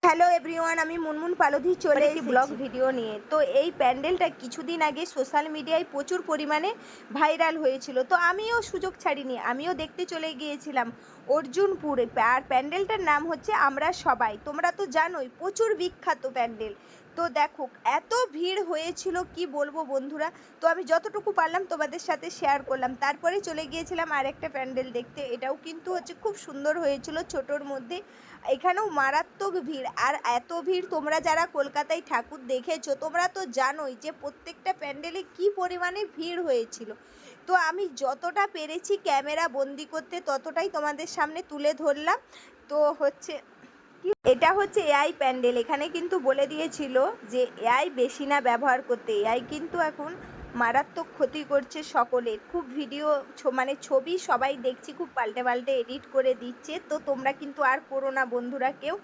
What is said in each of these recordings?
Hello everyone, আমি মুনমুন পালোধি চলে এসেছি ব্লগ ভিডিও নিয়ে। তো এই প্যান্ডেলটা কিছুদিন আগে সোশ্যাল মিডিয়ায় প্রচুর পরিমাণে ভাইরাল হয়েছিল। তো আমিও সুযোগ ছাড়িনি, আমিও দেখতে চলে গিয়েছিলাম অর্জুনপুরে। আর প্যান্ডেলটার নাম হচ্ছে আমরা সবাই। তোমরা তো জানোই প্রচুর বিখ্যাত প্যান্ডেল। তো দেখো এত ভিড় হয়েছিল কি বলবো বন্ধুরা। তো আমি যতটুকু পারলাম তোমাদের সাথে শেয়ার করলাম। তারপরে চলে গিয়েছিলাম আরেকটা প্যান্ডেল দেখতে। এটাও কিন্তু হচ্ছে খুব সুন্দর হয়েছিল, ছোটোর মধ্যে। এখানেও মারাত্মক ভিড়। আর এত ভিড়, তোমরা যারা কলকাতায় ঠাকুর দেখেছো তোমরা তো জানোই যে প্রত্যেকটা প্যান্ডেলে কি পরিমাণে ভিড় হয়েছিল। তো আমি যতটা পেরেছি ক্যামেরা বন্দি করতে ততটাই তোমাদের সামনে তুলে ধরলাম। তো হচ্ছে এটা হচ্ছে এআই প্যান্ডেল। এখানে কিন্তু বলে দিয়েছিল যে এআই বেশি না ব্যবহার করতে। এআই কিন্তু এখন মারাত্মক ক্ষতি করছে সকলের। খুব ভিডিও মানে ছবি সবাই দেখছি খুব পাল্টে পাল্টে এডিট করে দিচ্ছে। তো তোমরা কিন্তু আর করো না বন্ধুরা কেউ।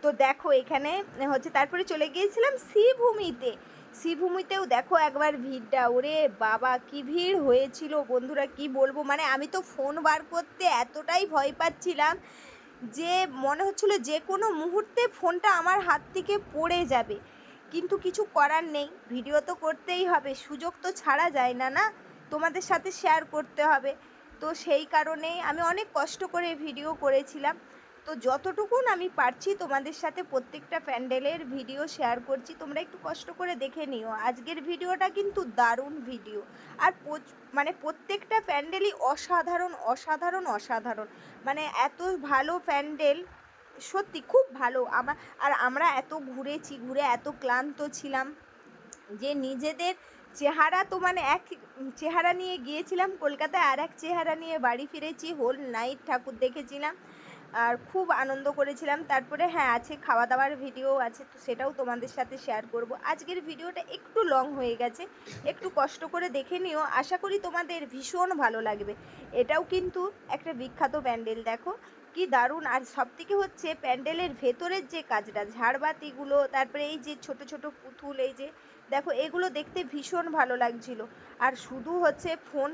তো দেখো এখানে হচ্ছে তারপরে চলে গিয়েছিলাম শ্রীভূমিতে। শ্রীভূমিতেও দেখো একবার ভিড়টা, ওরে বাবা কি ভিড় হয়েছিল বন্ধুরা, কি বলবো। মানে আমি তো ফোন বার করতে এতটাই ভয় পাচ্ছিলাম যে মনে হচ্ছিল যে কোনো মুহূর্তে ফোনটা আমার হাত থেকে পড়ে যাবে। কিন্তু কিছু করার নেই, ভিডিও তো করতেই হবে, সুযোগ তো ছাড়া যায় না, না তোমাদের সাথে শেয়ার করতে হবে। তো সেই কারণেই আমি অনেক কষ্ট করে ভিডিও করেছিলাম। তো যতটুকুন আমি পারছি তোমাদের সাথে প্রত্যেকটা প্যান্ডেলের ভিডিও শেয়ার করছি, তোমরা একটু কষ্ট করে দেখে নিও। আজকের ভিডিওটা কিন্তু দারুণ ভিডিও। আর মানে প্রত্যেকটা প্যান্ডেলই অসাধারণ অসাধারণ অসাধারণ। মানে এত ভালো প্যান্ডেল, সত্যি খুব ভালো। আমরা এত ঘুরেছি, ঘুরে এত ক্লান্ত ছিলাম যে নিজেদের চেহারা তো মানে এক চেহারা নিয়ে গিয়েছিলাম কলকাতায়, আর এক চেহারা নিয়ে বাড়ি ফিরেছি। হোল নাইট ঠাকুর দেখেছিলাম আর খুব আনন্দ করেছিলাম। তারপরে হ্যাঁ আছে খাওয়া দাওয়ার ভিডিও আছে, তো সেটাও তোমাদের সাথে শেয়ার করব। আজকের ভিডিওটা একটু লং হয়ে গেছে, একটু কষ্ট করে দেখে নিও, আশা করি তোমাদের ভীষণ ভালো লাগবে। এটাও কিন্তু একটা বিখ্যাত প্যান্ডেল, দেখো কি দারুণ। আর সবথেকে হচ্ছে প্যান্ডেলের ভেতরের যে কাজটা, ঝাড়বাতিগুলো, তারপরে এই যে ছোট ছোট পুতুল, এই যে দেখো এগুলো দেখতে ভীষণ ভালো লাগছিল। আর শুধু হচ্ছে ফোন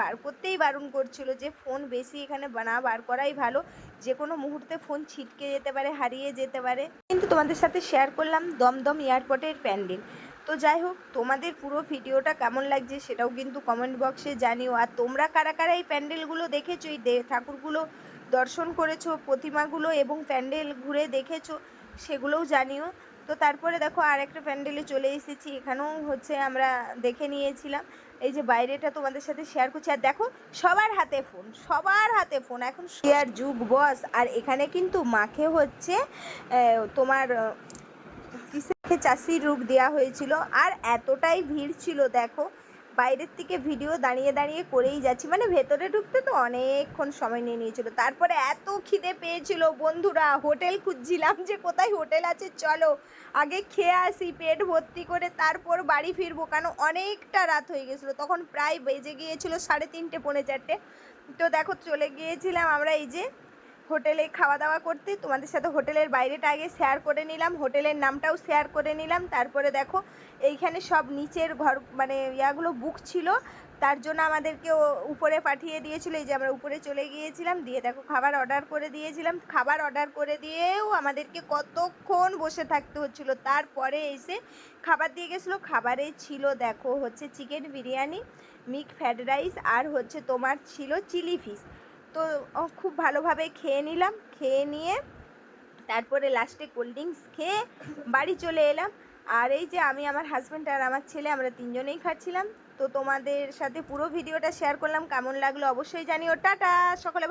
বার করতেই বারণ করছিল যে ফোন বেশি এখানে না বার করাই ভালো, যে কোনো মুহূর্তে ফোন ছিটকে যেতে পারে, হারিয়ে যেতে পারে। কিন্তু তোমাদের সাথে শেয়ার করলাম দমদম এয়ারপোর্টের প্যান্ডেল। তো যাই হোক, তোমাদের পুরো ভিডিওটা কেমন লাগছে সেটাও কিন্তু কমেন্ট বক্সে জানিও। আর তোমরা কারা কারা এই প্যান্ডেলগুলো দেখেছো, এই ঠাকুরগুলো দর্শন করেছো, প্রতিমাগুলো এবং প্যান্ডেল ঘুরে দেখেছো, সেগুলোও জানিও। তো তারপরে দেখো আর একটা প্যান্ডেলে চলে এসেছি, এখানেও হচ্ছে আমরা দেখে নিয়েছিলাম। এই যে বাইরেটা তোমাদের সাথে শেয়ার করছি। আর দেখো সবার হাতে ফোন, সবার হাতে ফোন, এখন শেয়ার যুগ বস। আর এখানে কিন্তু মাকে হচ্ছে তোমার কিসে চাষির রূপ দেওয়া হয়েছিল। আর এতটাই ভিড় ছিল দেখো, বাইরের থেকে ভিডিও দাঁড়িয়ে দাঁড়িয়ে করেই যাচ্ছি, মানে ভেতরে ঢুকতে তো অনেকক্ষণ সময় নিয়ে নিয়েছিল। তারপরে এত খিদে পেয়েছিল বন্ধুরা, হোটেল খুঁজছিলাম যে কোথায় হোটেল আছে, চলো আগে খেয়ে আসি পেট ভর্তি করে, তারপর বাড়ি ফিরবো, কারণ অনেকটা রাত হয়ে গেছিলো। তখন প্রায় বেজে গিয়েছিল 3:30 পৌনে 4টে। তো দেখো চলে গিয়েছিলাম আমরা এই যে হোটেলে খাওয়া দাওয়া করতে। তোমাদের সাথে হোটেলের বাইরেটা আগে শেয়ার করে নিলাম, হোটেলের নামটাও শেয়ার করে নিলাম। তারপরে দেখো এইখানে সব নিচের ঘর মানে ইয়াগুলো বুক ছিল, তার জন্য আমাদেরকে উপরে পাঠিয়ে দিয়েছিলো। এই যে আমরা উপরে চলে গিয়েছিলাম, দিয়ে দেখো খাবার অর্ডার করে দিয়েছিলাম। খাবার অর্ডার করে দিয়েও আমাদেরকে কতক্ষণ বসে থাকতে হচ্ছিলো। তারপরে এসে খাবার দিয়ে গেছিলো। খাবারে ছিল দেখো হচ্ছে chicken biryani, mix fried rice, আর হচ্ছে তোমার ছিল চিলি ফিশ। তো খুব ভালোভাবে খেয়ে নিলাম, খেয়ে নিয়ে তারপরে লাস্টে কোল্ড ড্রিঙ্কস খেয়ে বাড়ি চলে এলাম। আর এই যে আমি, আমার হাজব্যান্ড আর আমার ছেলে, আমরা তিনজনেই খাচ্ছিলাম। তো তোমাদের সাথে পুরো ভিডিওটা শেয়ার করলাম, কেমন লাগলো অবশ্যই জানিও। টাটা সকলে।